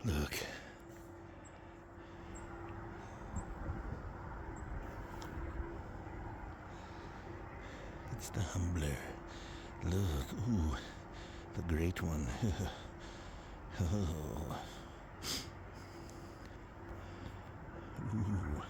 Look. It's the humbler. Look, ooh, the great one. Oh. Ooh.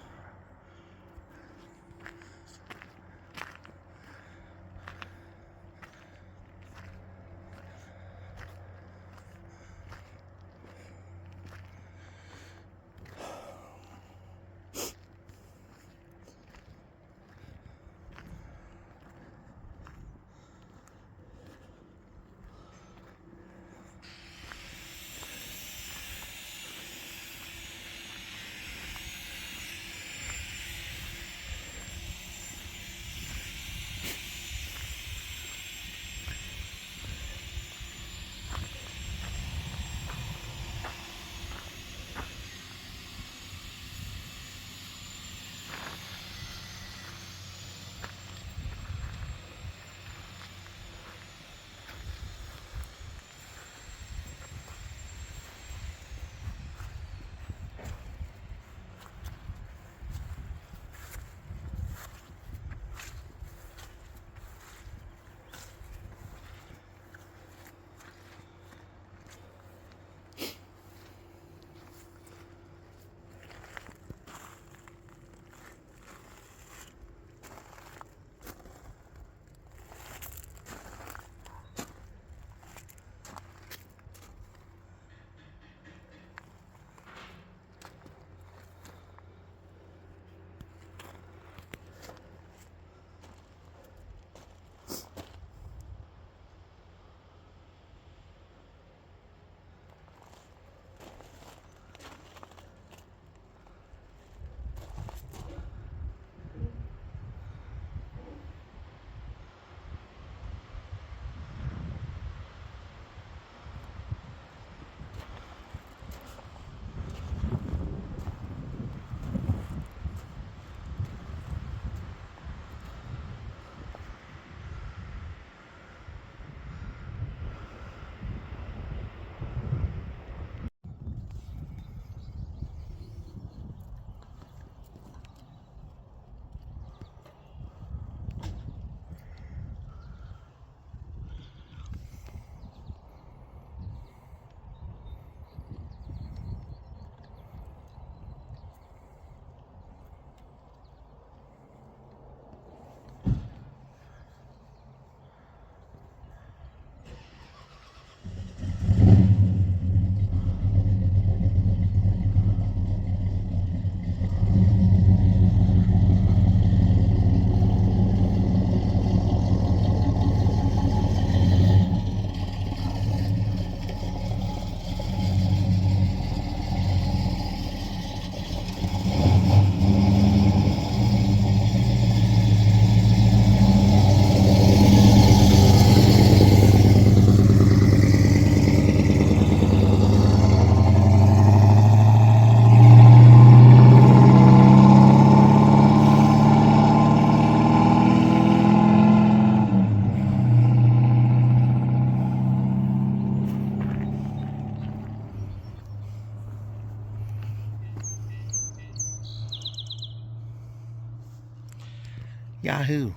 Yahoo!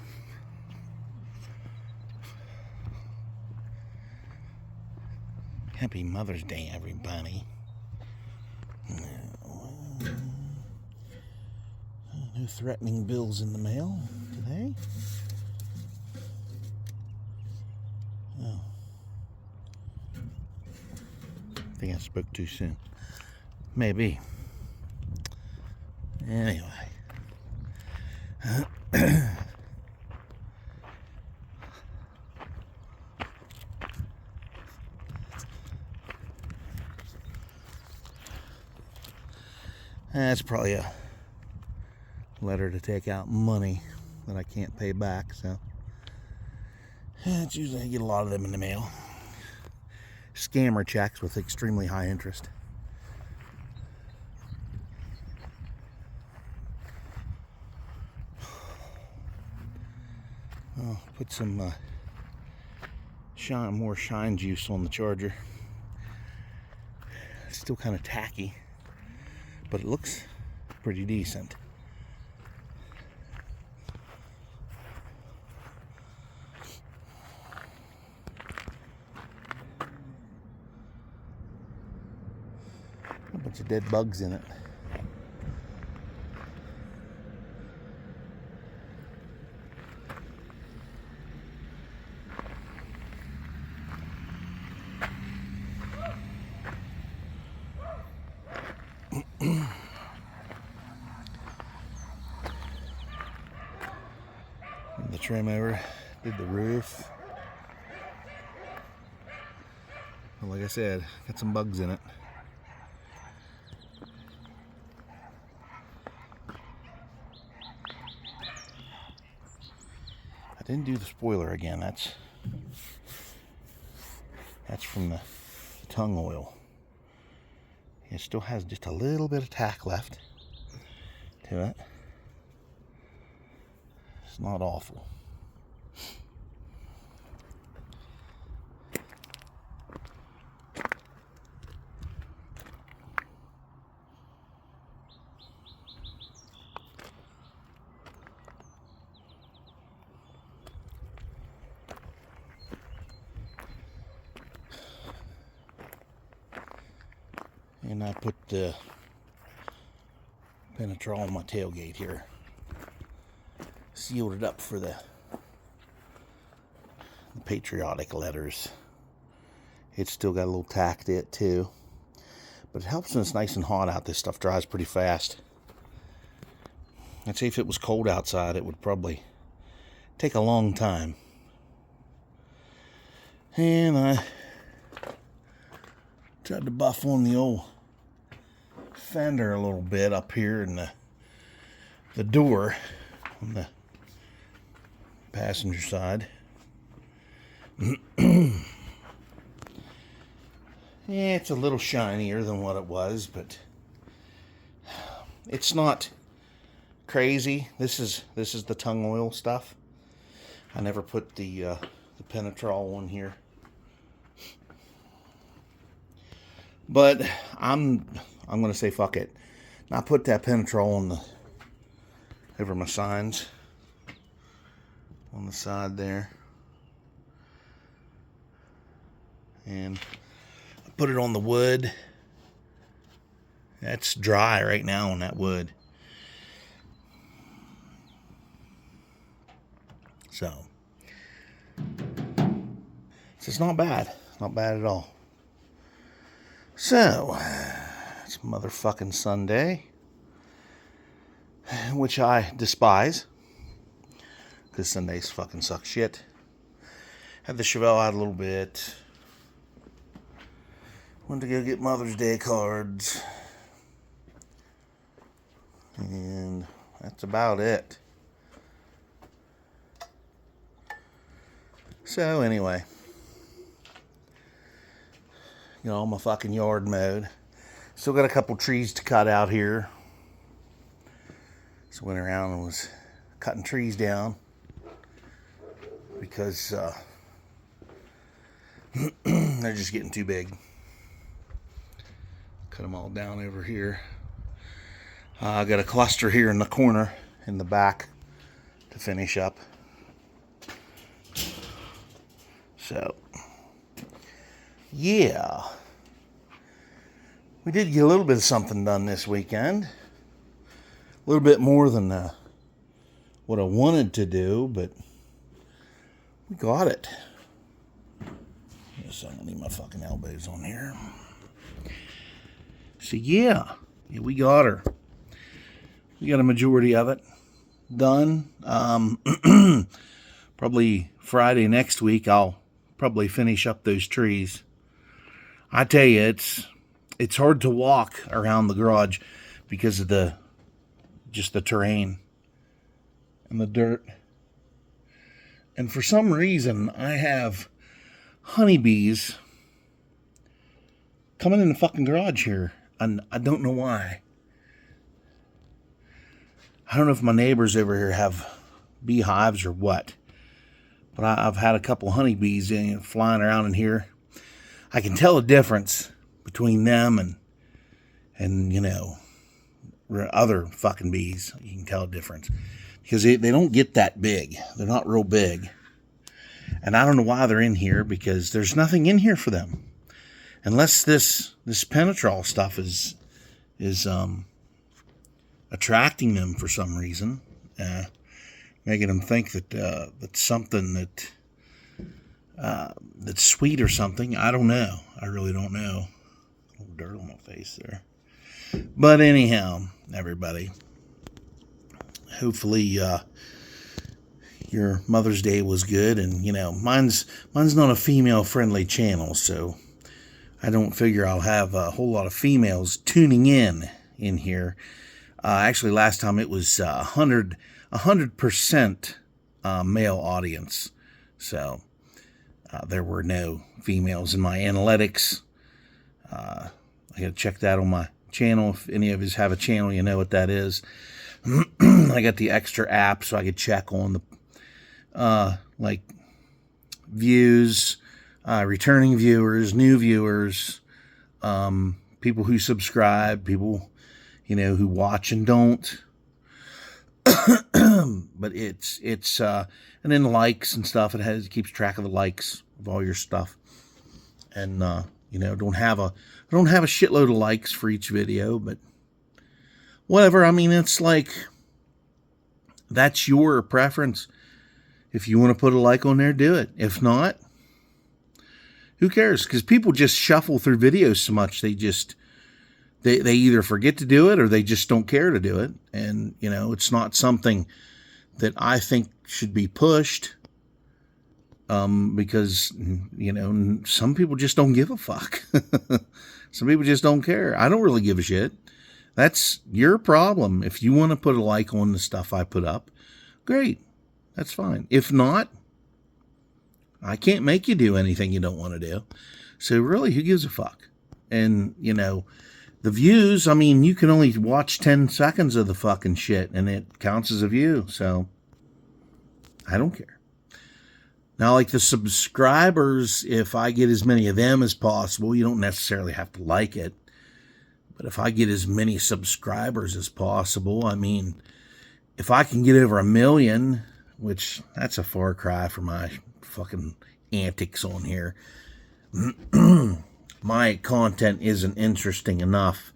Happy Mother's Day, everybody. No threatening bills in the mail today. Oh. I think I spoke too soon. Maybe. Anyway. That's probably a letter to take out money that I can't pay back, so it's usually I get a lot of them in the mail. Scammer checks with extremely high interest. I'll put some more shine juice on the Charger. It's still kind of tacky, but it looks pretty decent. A bunch of dead bugs in it. The trim over, did the roof. Well, like I said, got some bugs in it. I didn't do the spoiler again. That's from the tongue oil. It still has just a little bit of tack left to it. It's not awful. And I put the Penetrol on my tailgate here. Sealed it up for the patriotic letters. It's still got a little tack to it too. But it helps when it's nice and hot out. This stuff dries pretty fast. I'd say if it was cold outside, it would probably take a long time. And I tried to buff on the old fender a little bit up here in the door on the passenger side. Yeah, it's a little shinier than what it was, but it's not crazy. This is the tongue oil stuff. I never put the Penetrol on here. But I'm gonna say fuck it. Now put that Penetrol over my signs on the side there, and I put it on the wood. That's dry right now on that wood. So it's not bad. Not bad at all. So, it's motherfucking Sunday, which I despise, because Sundays fucking suck shit. Had the Chevelle out a little bit. Went to go get Mother's Day cards. And that's about it. So, anyway. You know, all my fucking yard mowed. Still got a couple trees to cut out here. So went around and was cutting trees down because they're just getting too big. Cut them all down over here. I got a cluster here in the corner in the back to finish up. So yeah, we did get a little bit of something done this weekend. A little bit more than what I wanted to do, but we got it. Yes, I don't need my fucking elbows on here. So yeah, we got her. We got a majority of it done. Probably Friday next week, I'll probably finish up those trees. I tell you, it's hard to walk around the garage because of the terrain and the dirt. And for some reason, I have honeybees coming in the fucking garage here, and I don't know why. I don't know if my neighbors over here have beehives or what, but I've had a couple honeybees flying around in here. I can tell a difference between them and and, other fucking bees, you can tell a difference. Because they don't get that big. They're not real big. And I don't know why they're in here, because there's nothing in here for them. Unless this Penetrol stuff is attracting them for some reason. Making them think that that's something that's sweet or something. I don't know. I really don't know. A little dirt on my face there. But anyhow, everybody, hopefully your Mother's Day was good. And, mine's not a female-friendly channel, so I don't figure I'll have a whole lot of females tuning in here. Actually, last time it was 100% male audience. So there were no females in my analytics. I got to check that on my channel. If any of you have a channel, you know what that is. I got the extra app so I could check on the views, returning viewers, new viewers, people who subscribe, people who watch and don't. But it's and then likes and stuff. It keeps track of the likes of all your stuff, and don't have a shitload of likes for each video, but whatever. I mean, it's that's your preference. If you want to put a like on there, do it. If not, who cares? Because people just shuffle through videos so much, they either forget to do it or they just don't care to do it. And, it's not something that I think should be pushed, because, some people just don't give a fuck. Some people just don't care. I don't really give a shit. That's your problem. If you want to put a like on the stuff I put up, great. That's fine. If not, I can't make you do anything you don't want to do. So really, who gives a fuck? And, the views, I mean, you can only watch 10 seconds of the fucking shit, and it counts as a view. So I don't care. Now, like the subscribers, if I get as many of them as possible, you don't necessarily have to like it. But if I get as many subscribers as possible, I mean, if I can get over 1 million, which that's a far cry from my fucking antics on here. My content isn't interesting enough,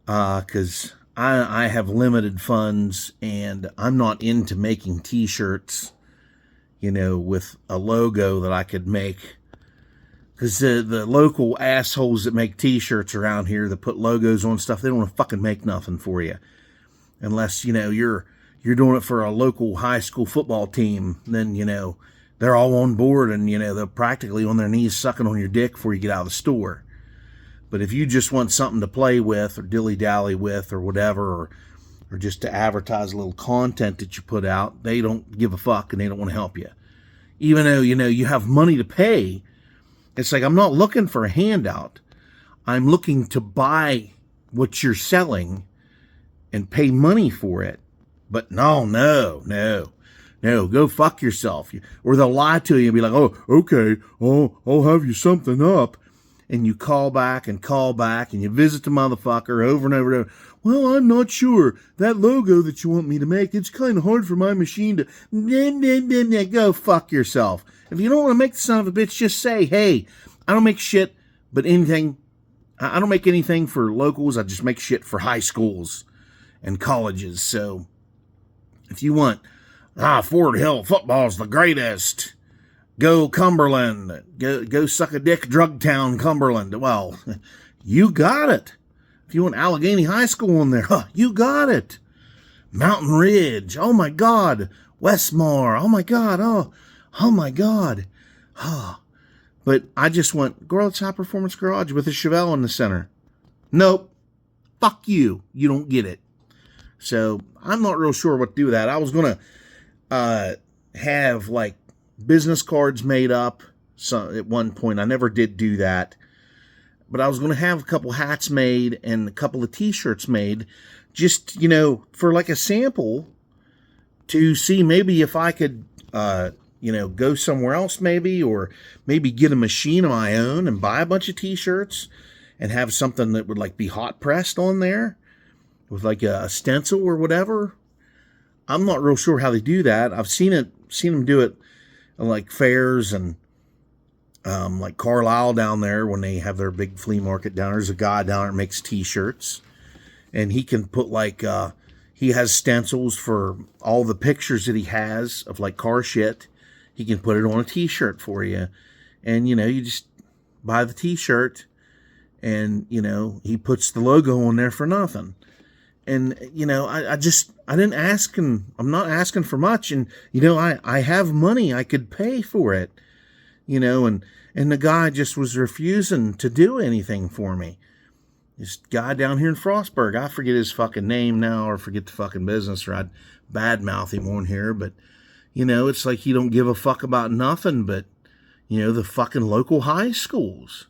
because I have limited funds, and I'm not into making t-shirts, with a logo that I could make. Because the local assholes that make t-shirts around here that put logos on stuff, they don't want to fucking make nothing for you. Unless, you're doing it for a local high school football team, then, they're all on board, and, they're practically on their knees sucking on your dick before you get out of the store. But if you just want something to play with or dilly-dally with or whatever, or just to advertise a little content that you put out, they don't give a fuck and they don't want to help you. Even though, you have money to pay, it's like, I'm not looking for a handout. I'm looking to buy what you're selling and pay money for it. But no, go fuck yourself. Or they'll lie to you and be like, oh, okay, I'll have you something up. And you call back and you visit the motherfucker over and over and over. Well, I'm not sure. That logo that you want me to make, it's kind of hard for my machine to... Go fuck yourself. If you don't want to make the son of a bitch, just say, hey, I don't make shit, but anything... I don't make anything for locals. I just make shit for high schools and colleges. So, if you want... Fort Hill football's the greatest. Go Cumberland. Go suck a dick, Drugtown, Cumberland. Well, you got it. If you want Allegheny High School in there, you got it. Mountain Ridge. Oh my God. Westmore. Oh my God. Oh my God. But I just want Girls High Performance Garage with a Chevelle in the center. Nope. Fuck you. You don't get it. So I'm not real sure what to do with that. I was going to have business cards made up. So at one point, I never did do that. But I was going to have a couple hats made and a couple of t-shirts made, just, for a sample to see maybe if I could, go somewhere else maybe, or maybe get a machine of my own and buy a bunch of t-shirts and have something that would like be hot pressed on there with like a stencil or whatever. I'm not real sure how they do that. I've seen them do it at like fairs and like Carlisle down there when they have their big flea market down there. There's a guy down there that makes t-shirts, and he can put like he has stencils for all the pictures that he has of like car shit. He can put it on a t-shirt for you, and you just buy the t-shirt, and he puts the logo on there for nothing. And I didn't ask him. I'm not asking for much, and I have money. I could pay for it, and the guy just was refusing to do anything for me. This guy down here in Frostburg, I forget his fucking name now, or forget the fucking business, or I'd badmouth him on here, but it's like he don't give a fuck about nothing but the fucking local high schools,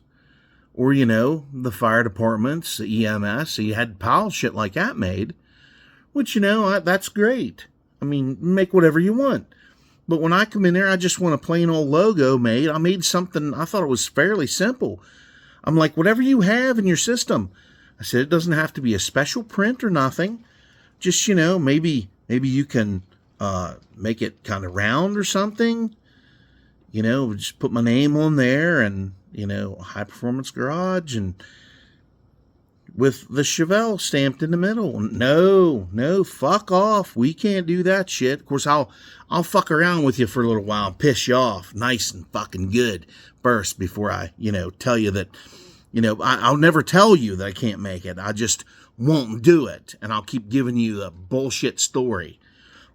or the fire departments, the EMS. He had pile shit like that made, which that's great. I mean, make whatever you want. But when I come in there, I just want a plain old logo made. I made something, I thought it was fairly simple. I'm like, whatever you have in your system. I said, it doesn't have to be a special print or nothing. Just, maybe you can make it kind of round or something. Just put my name on there, and, High Performance Garage, and with the Chevelle stamped in the middle. No, fuck off. We can't do that shit. Of course, I'll fuck around with you for a little while and piss you off nice and fucking good first before I, tell you that, I'll never tell you that I can't make it. I just won't do it. And I'll keep giving you the bullshit story.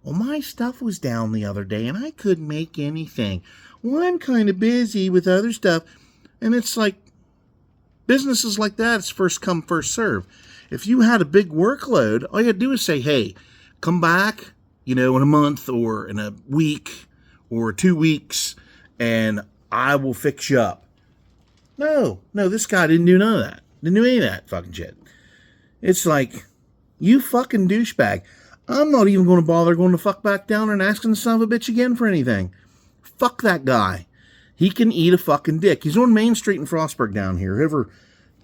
Well, my stuff was down the other day and I couldn't make anything. Well, I'm kind of busy with other stuff. And it's like, businesses like that, it's first come, first serve. If you had a big workload, all you had to do is say, hey, come back, in a month or in a week or 2 weeks, and I will fix you up. No, this guy didn't do none of that. Didn't do any of that fucking shit. It's like, you fucking douchebag. I'm not even going to bother going to fuck back down and asking the son of a bitch again for anything. Fuck that guy. He can eat a fucking dick. He's on Main Street in Frostburg down here. Whoever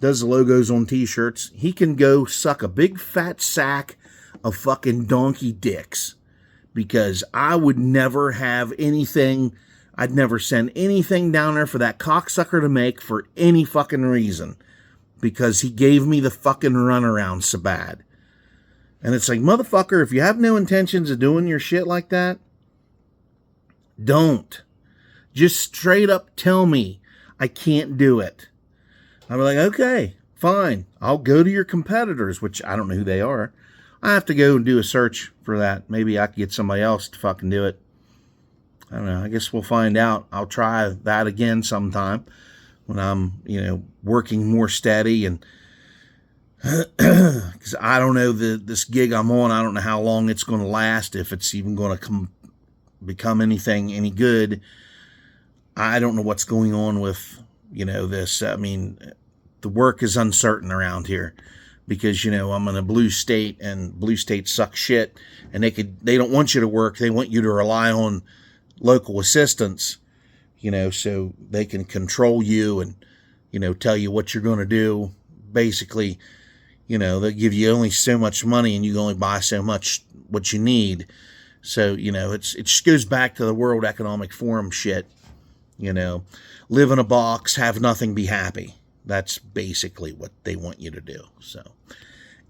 does the logos on t-shirts, he can go suck a big fat sack of fucking donkey dicks. Because I would never have anything, I'd never send anything down there for that cocksucker to make for any fucking reason. Because he gave me the fucking runaround so bad. And it's like, motherfucker, if you have no intentions of doing your shit like that, don't. Just straight up tell me I can't do it. I'll be like, okay, fine. I'll go to your competitors, which I don't know who they are. I have to go and do a search for that. Maybe I could get somebody else to fucking do it. I don't know. I guess we'll find out. I'll try that again sometime when I'm, working more steady. And because I don't know this gig I'm on, I don't know how long it's going to last, if it's even going to become anything any good. I don't know what's going on with, this. I mean, the work is uncertain around here because, I'm in a blue state and blue states suck shit, and they don't want you to work. They want you to rely on local assistance, so they can control you and, tell you what you're going to do. Basically, they'll give you only so much money and you can only buy so much what you need. So, it just goes back to the World Economic Forum shit. Live in a box, have nothing, be happy. That's basically what they want you to do. So,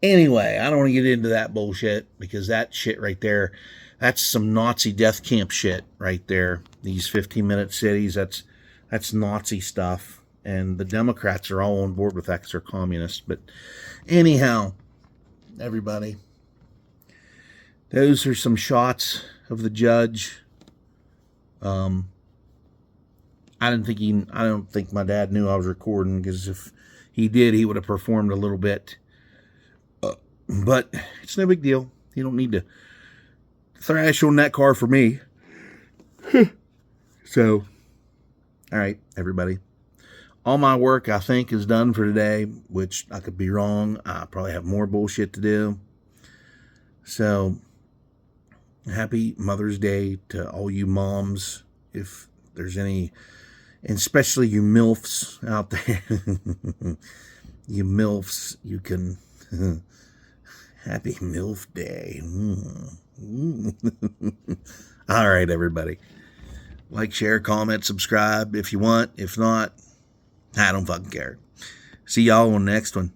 anyway, I don't want to get into that bullshit because that shit right there, that's some Nazi death camp shit right there. These 15-minute cities, that's Nazi stuff. And the Democrats are all on board with that because they're communists. But anyhow, everybody, those are some shots of the judge. I don't think my dad knew I was recording, because if he did, he would have performed a little bit. But it's no big deal. You don't need to thrash on that car for me. So, all right, everybody. All my work, I think, is done for today, which I could be wrong. I probably have more bullshit to do. So, happy Mother's Day to all you moms, if there's any, and especially you MILFs out there. You MILFs, you can... Happy MILF Day. All right, everybody. Like, share, comment, subscribe if you want. If not, I don't fucking care. See y'all on the next one.